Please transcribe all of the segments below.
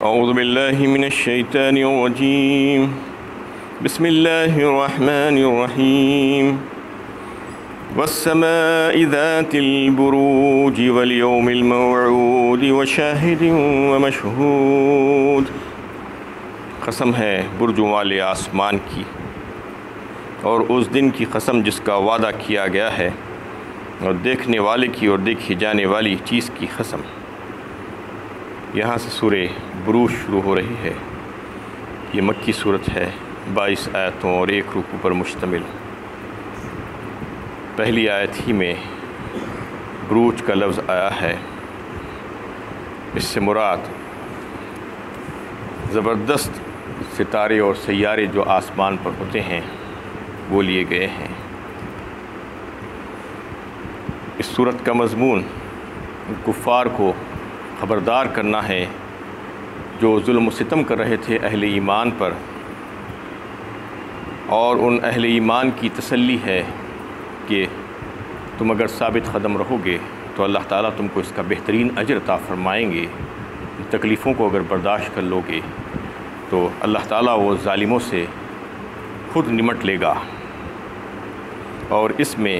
أعوذ بالله من الشيطان الرجيم بسم الله الرحمن الرحيم والسماء ذات البروج واليوم الموعود وشاهد ومشهود۔ قسم ہے برجوں والے آسمان کی اور اس دن کی قسم جس کا وعدہ کیا گیا ہے، اور دیکھنے والے کی اور دیکھی جانے والی چیز کی قسم۔ یہاں سے سورہ بروج شروع ہو رہی ہے۔ یہ مکی صورت ہے، 22 آیتوں اور 1 رکوع پر مشتمل۔ پہلی آیت ہی میں بروج کا لفظ آیا ہے۔ اس سے مراد زبردست ستارے اور سیارے جو آسمان پر ہوتے ہیں وہ لیے گئے ہیں۔ اس صورت کا مضمون کفار کو خبردار کرنا ہے جو ظلم و ستم کر رہے تھے اہل ایمان پر، اور ان اہل ایمان کی تسلی ہے کہ تم اگر ثابت قدم رہو گے تو اللہ تعالیٰ تم کو اس کا بہترین اجر عطا فرمائیں گے۔ تکلیفوں کو اگر برداشت کر لو گے تو اللہ تعالیٰ وہ ظالموں سے خود نمٹ لے گا۔ اور اس میں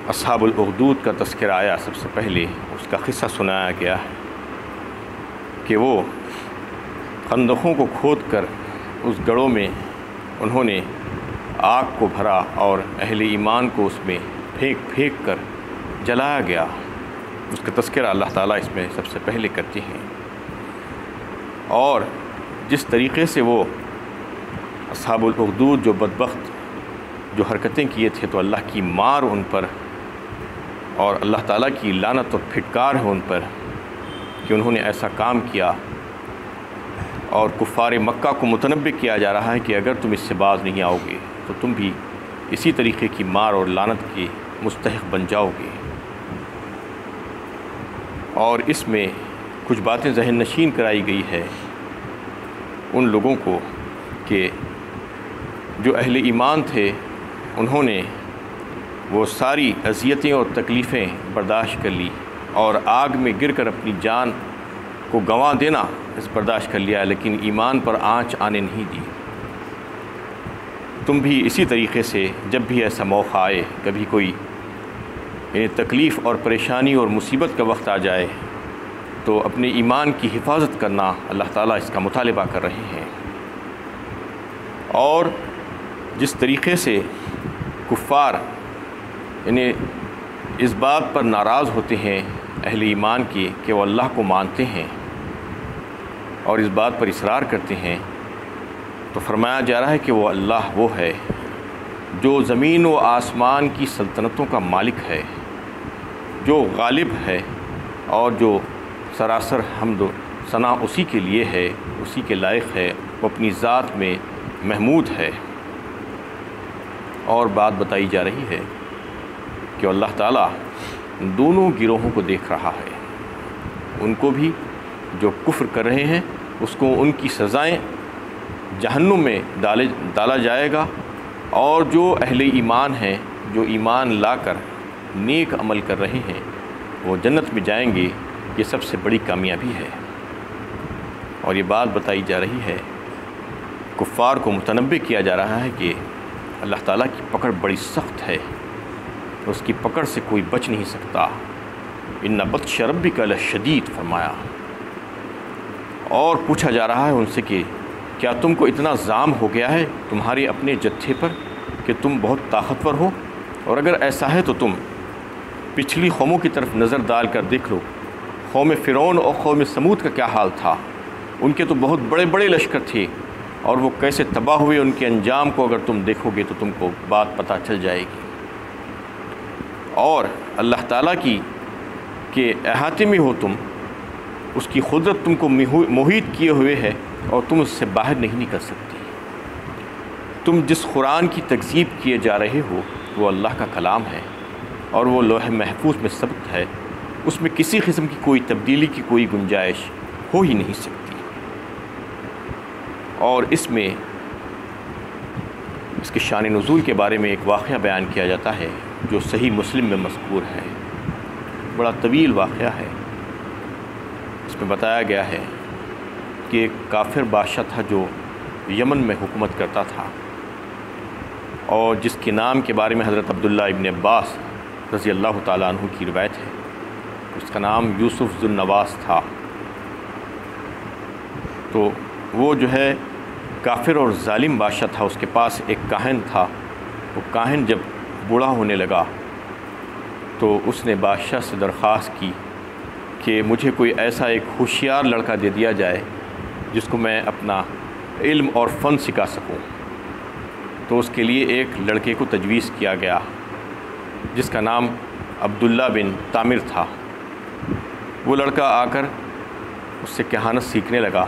اصحاب الاخدود کا تذکرہ آیا۔ سب سے پہلے اس کا قصہ سنایا گیا ہے کہ وہ خندقوں کو کھود کر اس گڑھوں میں انہوں نے آگ کو بھرا اور اہل ایمان کو اس میں پھینک کر جلایا گیا۔ اس کا تذکرہ اللہ تعالیٰ اس میں سب سے پہلے کرتے ہیں، اور جس طریقے سے وہ اصحاب الاخدود جو بدبخت جو حرکتیں کیے تھے، تو اللہ کی مار ان پر اور اللہ تعالیٰ کی لعنت اور پھٹکار ہے ان پر کہ انہوں نے ایسا کام کیا۔ اور کفار مکہ کو متنبع کیا جا رہا ہے کہ اگر تم اس سے باز نہیں آؤ گے تو تم بھی اسی طریقے کی مار اور لعنت کے مستحق بن جاؤ گے۔ اور اس میں کچھ باتیں ذہن نشین کرائی گئی ہے ان لوگوں کو کہ جو اہل ایمان تھے انہوں نے وہ ساری اذیتیں اور تکلیفیں برداشت کر لی، اور آگ میں گر کر اپنی جان کو گنوا دینا اس برداشت کر لیا، لیکن ایمان پر آنچ آنے نہیں دی۔ تم بھی اسی طریقے سے جب بھی ایسا موقع آئے، کبھی کوئی تکلیف اور پریشانی اور مصیبت کا وقت آ جائے، تو اپنے ایمان کی حفاظت کرنا اللہ تعالیٰ اس کا مطالبہ کر رہے ہیں۔ اور جس طریقے سے کفار اس بات پر ناراض ہوتے ہیں اہل ایمان کی کہ وہ اللہ کو مانتے ہیں اور اس بات پر اصرار کرتے ہیں، تو فرمایا جا رہا ہے کہ وہ اللہ وہ ہے جو زمین و آسمان کی سلطنتوں کا مالک ہے، جو غالب ہے، اور جو سراسر حمد و ثنا اسی کے لیے ہے، اسی کے لائق ہے، وہ اپنی ذات میں محمود ہے۔ اور بات بتائی جا رہی ہے کہ اللہ تعالیٰ دونوں گروہوں کو دیکھ رہا ہے، ان کو بھی جو کفر کر رہے ہیں اس کو ان کی سزائیں جہنم میں ڈالا جائے گا، اور جو اہل ایمان ہیں جو ایمان لا کر نیک عمل کر رہے ہیں وہ جنت میں جائیں گے۔ یہ سب سے بڑی کامیابی ہے۔ اور یہ بات بتائی جا رہی ہے، کفار کو متنبع کیا جا رہا ہے کہ اللہ تعالیٰ کی پکڑ بڑی سخت ہے، اس کی پکڑ سے کوئی بچ نہیں سکتا۔ ان بطش ربک لشدید فرمایا۔ اور پوچھا جا رہا ہے ان سے کہ کیا تم کو اتنا زام ہو گیا ہے تمہارے اپنے جتھے پر کہ تم بہت طاقتور ہو؟ اور اگر ایسا ہے تو تم پچھلی قوموں کی طرف نظر ڈال کر دیکھ لو۔ قوم فرعون اور قوم سمود کا کیا حال تھا؟ ان کے تو بہت بڑے بڑے لشکر تھے، اور وہ کیسے تباہ ہوئے۔ ان کے انجام کو اگر تم دیکھو گے تو تم کو بات پتہ چل جائے گی۔ اور اللہ تعالیٰ کی کہ احاطے میں ہو تم، اس کی قدرت تم کو محیط کیے ہوئے ہے، اور تم اس سے باہر نہیں نکل سکتی۔ تم جس قرآن کی تکذیب کیے جا رہے ہو وہ اللہ کا کلام ہے، اور وہ لوح محفوظ میں ثبت ہے، اس میں کسی قسم کی کوئی تبدیلی کی کوئی گنجائش ہو ہی نہیں سکتی۔ اور اس میں اس کے شان نزول کے بارے میں ایک واقعہ بیان کیا جاتا ہے جو صحیح مسلم میں مذکور ہے، بڑا طویل واقعہ ہے۔ اس میں بتایا گیا ہے کہ ایک کافر بادشاہ تھا جو یمن میں حکومت کرتا تھا، اور جس کے نام کے بارے میں حضرت عبداللہ ابن عباس رضی اللہ تعالیٰ عنہ کی روایت ہے۔ اس کا نام یوسف ذو النواس تھا۔ تو وہ جو ہے کافر اور ظالم بادشاہ تھا۔ اس کے پاس ایک کاہن تھا۔ وہ کاہن جب بوڑھا ہونے لگا تو اس نے بادشاہ سے درخواست کی کہ مجھے کوئی ایسا ایک ہوشیار لڑکا دے دیا جائے جس کو میں اپنا علم اور فن سکھا سکوں۔ تو اس کے لیے ایک لڑکے کو تجویز کیا گیا جس کا نام عبداللہ بن تامر تھا۔ وہ لڑکا آ کر اس سے کہانت سیکھنے لگا۔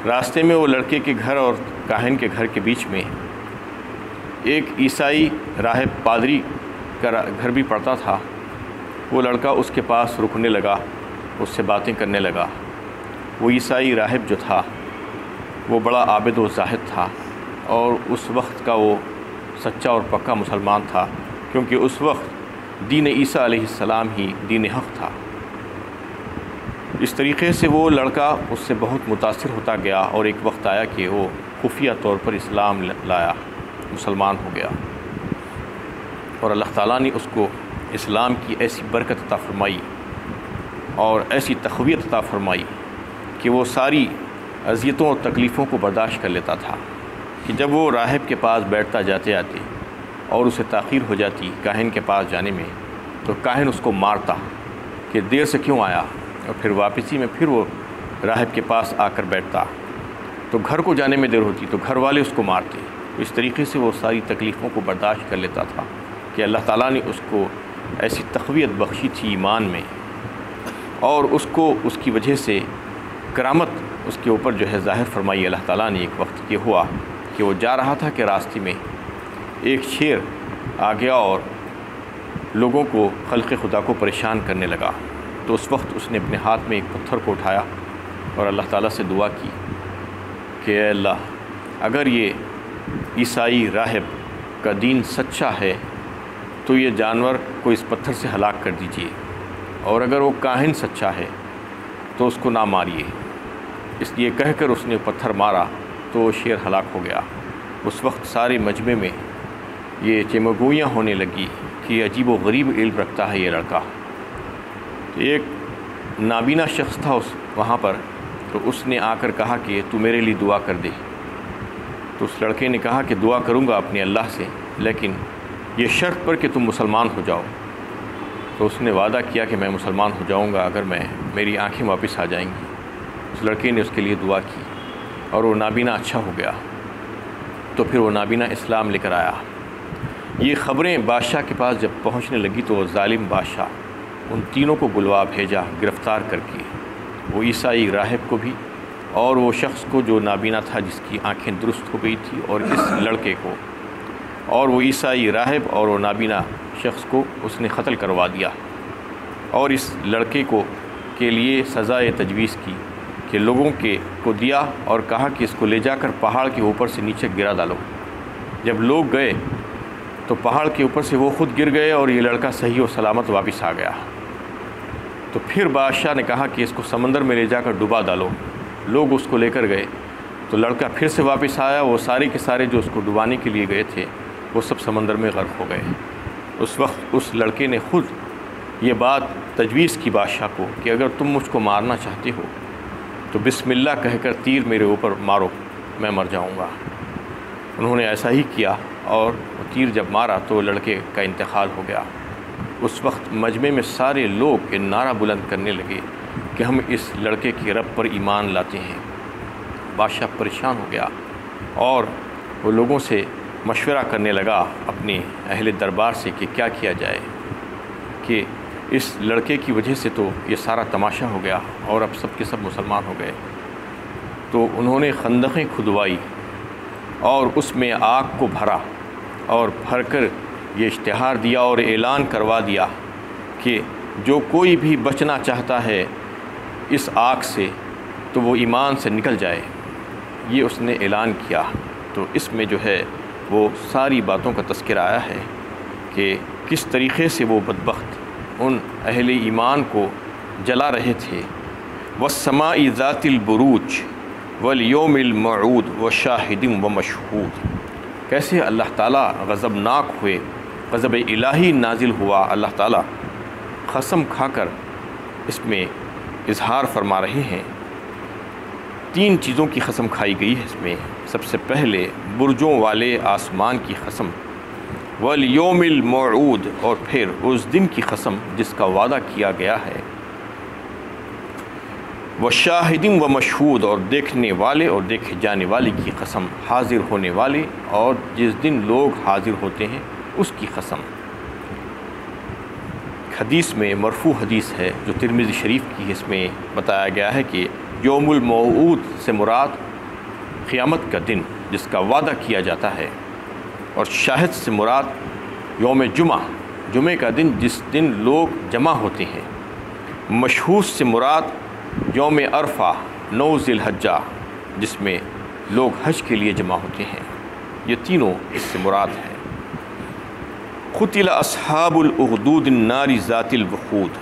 راستے میں وہ لڑکے کے گھر اور کاہن کے گھر کے بیچ میں ایک عیسائی راہب پادری کا گھر بھی پڑتا تھا۔ وہ لڑکا اس کے پاس رکنے لگا، اس سے باتیں کرنے لگا۔ وہ عیسائی راہب جو تھا وہ بڑا عابد و زاہد تھا، اور اس وقت کا وہ سچا اور پکا مسلمان تھا، کیونکہ اس وقت دین عیسیٰ علیہ السلام ہی دین حق تھا۔ اس طریقے سے وہ لڑکا اس سے بہت متاثر ہوتا گیا، اور ایک وقت آیا کہ وہ خفیہ طور پر اسلام لایا، مسلمان ہو گیا، اور اللہ تعالیٰ نے اس کو اسلام کی ایسی برکت عطا فرمائی اور ایسی تقویت عطا فرمائی کہ وہ ساری اذیتوں اور تکلیفوں کو برداشت کر لیتا تھا، کہ جب وہ راہب کے پاس بیٹھتا جاتے آتے اور اسے تاخیر ہو جاتی کاہن کے پاس جانے میں، تو کاہن اس کو مارتا کہ دیر سے کیوں آیا، اور پھر واپسی میں پھر وہ راہب کے پاس آ کر بیٹھتا، تو گھر کو جانے میں دیر ہوتی تو گھر والے اس کو مارتے۔ اس طریقے سے وہ ساری تکلیفوں کو برداشت کر لیتا تھا کہ اللہ تعالیٰ نے اس کو ایسی تقویت بخشی تھی ایمان میں، اور اس کو اس کی وجہ سے کرامت اس کے اوپر جو ہے ظاہر فرمائی اللہ تعالیٰ نے۔ ایک وقت یہ ہوا کہ وہ جا رہا تھا کہ راستے میں ایک شیر آ گیا اور لوگوں کو، خلق خدا کو پریشان کرنے لگا۔ تو اس وقت اس نے اپنے ہاتھ میں ایک پتھر کو اٹھایا اور اللہ تعالیٰ سے دعا کی کہ اے اللہ، اگر یہ عیسائی راہب کا دین سچا ہے تو یہ جانور کو اس پتھر سے ہلاک کر دیجیے، اور اگر وہ کاہن سچا ہے تو اس کو نہ ماریے۔ اس لیے کہہ کر اس نے پتھر مارا تو وہ شیر ہلاک ہو گیا۔ اس وقت سارے مجمع میں یہ چمگوئیاں ہونے لگی کہ عجیب و غریب علم رکھتا ہے یہ لڑکا۔ تو ایک نابینا شخص تھا وہاں پر، تو اس نے آ کر کہا کہ تو میرے لیے دعا کر دے۔ تو اس لڑکے نے کہا کہ دعا کروں گا اپنے اللہ سے، لیکن یہ شرط پر کہ تم مسلمان ہو جاؤ۔ تو اس نے وعدہ کیا کہ میں مسلمان ہو جاؤں گا اگر میری آنکھیں واپس آ جائیں گی۔ اس لڑکے نے اس کے لیے دعا کی اور وہ نابینا اچھا ہو گیا۔ تو پھر وہ نابینا اسلام لے کر آیا۔ یہ خبریں بادشاہ کے پاس جب پہنچنے لگی تو وہ ظالم بادشاہ ان تینوں کو بلوا بھیجا گرفتار کر کے، وہ عیسائی راہب کو بھی، اور وہ شخص کو جو نابینا تھا جس کی آنکھیں درست ہو گئی تھی، اور اس لڑکے کو، اور وہ عیسائی راہب اور وہ نابینا شخص کو اس نے قتل کروا دیا، اور اس لڑکے کو کے لیے سزائے تجویز کی کہ لوگوں کو دیا اور کہا کہ اس کو لے جا کر پہاڑ کے اوپر سے نیچے گرا ڈالو۔ جب لوگ گئے تو پہاڑ کے اوپر سے وہ خود گر گئے اور یہ لڑکا صحیح و سلامت واپس آ گیا۔ تو پھر بادشاہ نے کہا کہ اس کو سمندر میں لے جا کر ڈبا ڈالو۔ لوگ اس کو لے کر گئے تو لڑکا پھر سے واپس آیا۔ وہ سارے کے سارے جو اس کو ڈبانے کے لیے گئے تھے وہ سب سمندر میں غرق ہو گئے۔ اس وقت اس لڑکے نے خود یہ بات تجویز کی بادشاہ کو کہ اگر تم مجھ کو مارنا چاہتے ہو تو بسم اللہ کہہ کر تیر میرے اوپر مارو، میں مر جاؤں گا۔ انہوں نے ایسا ہی کیا، اور وہ تیر جب مارا تو لڑکے کا انتقال ہو گیا۔ اس وقت مجمع میں سارے لوگ یہ نعرہ بلند کرنے لگے کہ ہم اس لڑکے کے رب پر ایمان لاتے ہیں۔ بادشاہ پریشان ہو گیا اور وہ لوگوں سے مشورہ کرنے لگا اپنے اہل دربار سے کہ کیا کیا جائے، کہ اس لڑکے کی وجہ سے تو یہ سارا تماشا ہو گیا اور اب سب کے سب مسلمان ہو گئے۔ تو انہوں نے خندقیں کھدوائی اور اس میں آگ کو بھرا، اور بھر کر یہ اشتہار دیا اور اعلان کروا دیا کہ جو کوئی بھی بچنا چاہتا ہے اس آگ سے تو وہ ایمان سے نکل جائے۔ یہ اس نے اعلان کیا۔ تو اس میں جو ہے وہ ساری باتوں کا تذکرہ آیا ہے کہ کس طریقے سے وہ بدبخت ان اہل ایمان کو جلا رہے تھے، والسماء ذات البروج والیوم الموعود وشاہد ومشہود۔ کیسے اللہ تعالیٰ غضبناک ہوئے، غضب الہی نازل ہوا، اللہ تعالیٰ قسم کھا کر اس میں اظہار فرما رہے ہیں۔ 3 چیزوں کی قسم کھائی گئی ہے اس میں۔ سب سے پہلے برجوں والے آسمان کی قسم، والیوم الموعود، اور پھر اس دن کی قسم جس کا وعدہ کیا گیا ہے، وشاہد ومشہود، اور دیکھنے والے اور دیکھے جانے والے کی قسم، حاضر ہونے والے اور جس دن لوگ حاضر ہوتے ہیں اس کی قسم۔ حدیث میں مرفوع حدیث ہے جو ترمذی شریف کی، اس میں بتایا گیا ہے کہ یوم الموعود سے مراد قیامت کا دن جس کا وعدہ کیا جاتا ہے، اور شاہد سے مراد یوم جمعہ کا دن جس دن لوگ جمع ہوتے ہیں، مشہود سے مراد یوم عرفہ 9 ذی الحجہ جس میں لوگ حج کے لیے جمع ہوتے ہیں۔ یہ تینوں اس سے مراد ہیں۔ قتل اصحاب الاخدود النار ذات الوقود،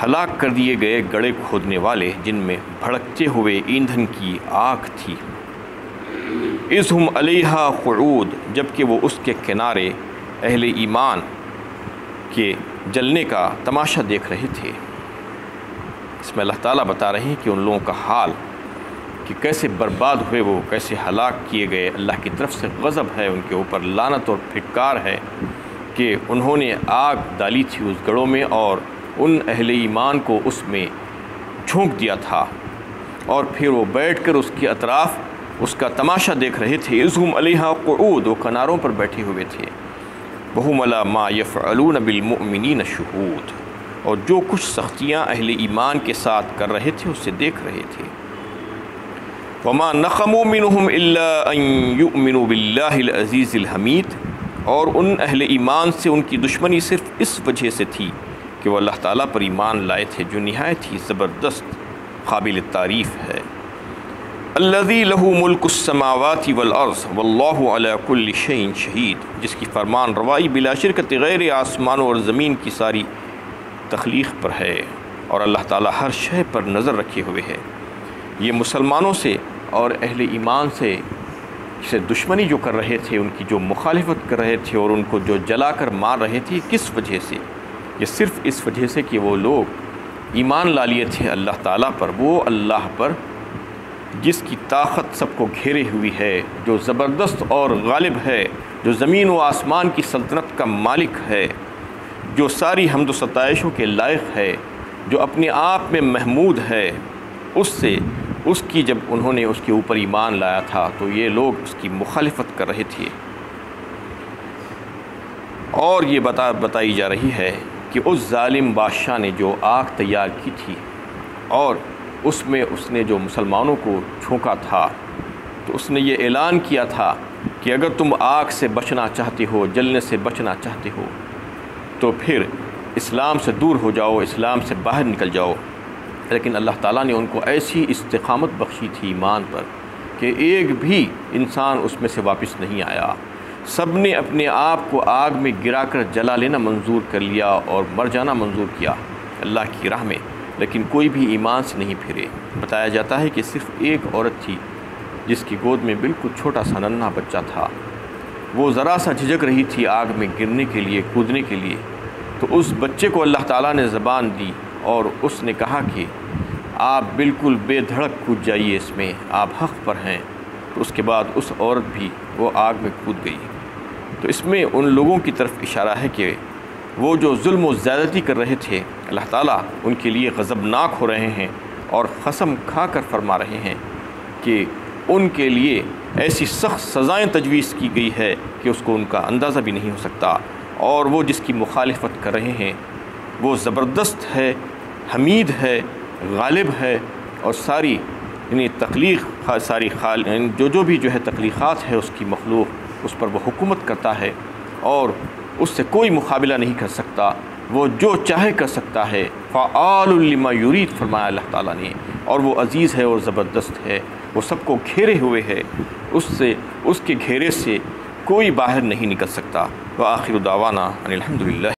ہلاک کر دیے گئے گڑھے کھودنے والے جن میں بھڑکتے ہوئے ایندھن کی آگ تھی۔ اذ ہم علیہا قعود، جبکہ وہ اس کے کنارے اہل ایمان کے جلنے کا تماشا دیکھ رہے تھے۔ اس میں اللہ تعالیٰ بتا رہے ہیں کہ ان لوگوں کا حال کہ کیسے برباد ہوئے، وہ کیسے ہلاک کیے گئے۔ اللہ کی طرف سے غضب ہے ان کے اوپر، لعنت اور پھٹکار ہے کہ انہوں نے آگ ڈالی تھی اس گڑھوں میں اور ان اہل ایمان کو اس میں جھونک دیا تھا، اور پھر وہ بیٹھ کر اس کے اطراف اس کا تماشا دیکھ رہے تھے۔ اذ ہم علیہا قعود، وہ کناروں پر بیٹھے ہوئے تھے۔ وہم علی ما یفعلون بالمؤمنین شہود، اور جو کچھ سختیاں اہل ایمان کے ساتھ کر رہے تھے اسے دیکھ رہے تھے۔ وما نقموا منہم الا ان یؤمنوا باللہ العزیز الحمید، اور ان اہل ایمان سے ان کی دشمنی صرف اس وجہ سے تھی کہ وہ اللہ تعالیٰ پر ایمان لائے تھے جو نہایت ہی زبردست قابل تعریف ہے۔ الذی لہ ملک السماوات والارض واللہ علی کل شیء شہید، جس کی فرمان روائی بلا شرکت غیر آسمانوں اور زمین کی ساری تخلیق پر ہے، اور اللہ تعالیٰ ہر شے پر نظر رکھے ہوئے ہے۔ یہ مسلمانوں سے اور اہل ایمان سے دشمنی جو کر رہے تھے، ان کی جو مخالفت کر رہے تھے اور ان کو جو جلا کر مار رہے تھے، کس وجہ سے؟ یہ صرف اس وجہ سے کہ وہ لوگ ایمان لا لیے تھے اللہ تعالیٰ پر، وہ اللہ پر جس کی طاقت سب کو گھیرے ہوئی ہے، جو زبردست اور غالب ہے، جو زمین و آسمان کی سلطنت کا مالک ہے، جو ساری حمد و ستائشوں کے لائق ہے، جو اپنے آپ میں محمود ہے، اس کی جب انہوں نے اس کے اوپر ایمان لایا تھا تو یہ لوگ اس کی مخالفت کر رہے تھے۔ اور یہ بتائی جا رہی ہے کہ اس ظالم بادشاہ نے جو آگ تیار کی تھی اور اس میں اس نے جو مسلمانوں کو جھونکا تھا، تو اس نے یہ اعلان کیا تھا کہ اگر تم آگ سے بچنا چاہتے ہو، جلنے سے بچنا چاہتے ہو، تو پھر اسلام سے دور ہو جاؤ، اسلام سے باہر نکل جاؤ۔ لیکن اللہ تعالیٰ نے ان کو ایسی استقامت بخشی تھی ایمان پر کہ ایک بھی انسان اس میں سے واپس نہیں آیا۔ سب نے اپنے آپ کو آگ میں گرا کر جلا لینا منظور کر لیا اور مر جانا منظور کیا اللہ کی راہ میں، لیکن کوئی بھی ایمان سے نہیں پھرے۔ بتایا جاتا ہے کہ صرف ایک عورت تھی جس کی گود میں بالکل چھوٹا سا ننھا بچہ تھا، وہ ذرا سا جھجک رہی تھی آگ میں گرنے کے لیے، کودنے کے لیے، تو اس بچے کو اللہ تعالیٰ نے زبان دی اور اس نے کہا کہ آپ بالکل بے دھڑک کود جائیے، اس میں آپ حق پر ہیں۔ تو اس کے بعد اس عورت بھی وہ آگ میں کود گئی۔ تو اس میں ان لوگوں کی طرف اشارہ ہے کہ وہ جو ظلم و زیادتی کر رہے تھے، اللہ تعالیٰ ان کے لیے غضبناک ہو رہے ہیں اور قسم کھا کر فرما رہے ہیں کہ ان کے لیے ایسی سخت سزائیں تجویز کی گئی ہے کہ اس کو ان کا اندازہ بھی نہیں ہو سکتا، اور وہ جس کی مخالفت کر رہے ہیں وہ زبردست ہے، حمید ہے، غالب ہے، اور ساری جو بھی جو ہے تخلیقات ہے اس کی مخلوق، اس پر وہ حکومت کرتا ہے اور اس سے کوئی مقابلہ نہیں کر سکتا، وہ جو چاہے کر سکتا ہے۔ فعال لما یرید فرمایا اللہ تعالیٰ نے، اور وہ عزیز ہے اور زبردست ہے، وہ سب کو گھیرے ہوئے ہے، اس کے گھیرے سے کوئی باہر نہیں نکل سکتا۔ وآخر دعوانا ان الحمد للہ۔